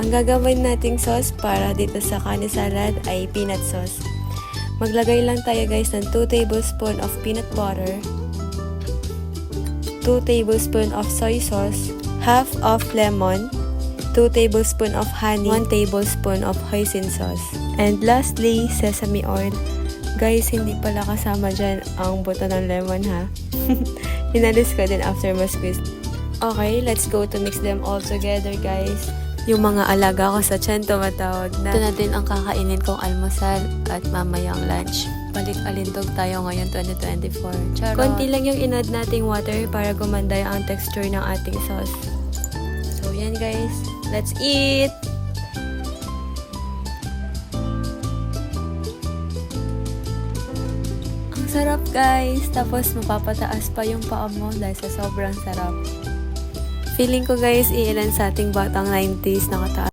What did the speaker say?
Ang gagawin nating sauce para dito sa kani salad ay peanut sauce. Maglagay lang tayo guys ng 2 tablespoon of peanut butter, 2 tablespoon of soy sauce, half of lemon, 2 tablespoon of honey, 1 tablespoon of hoisin sauce, and lastly, sesame oil. Guys, hindi pala kasama dyan ang buto ng lemon ha. Inalis ko din after ma-squeeze. Okay, let's go to mix them all together guys. Yung mga alaga ko sa tiyan tumatawag na. Ito na din ang kakainin kong almusal at mamayang lunch. Balik-alindog tayo ngayon 2024. Charot. Konti lang yung in-add nating water para gumanda ang texture ng ating sauce. So yan guys, let's eat! Ang sarap guys! Tapos mapapataas pa yung paa mo dahil sa sobrang sarap. Feeling ko guys, iilan sa ating batang 90s nakataas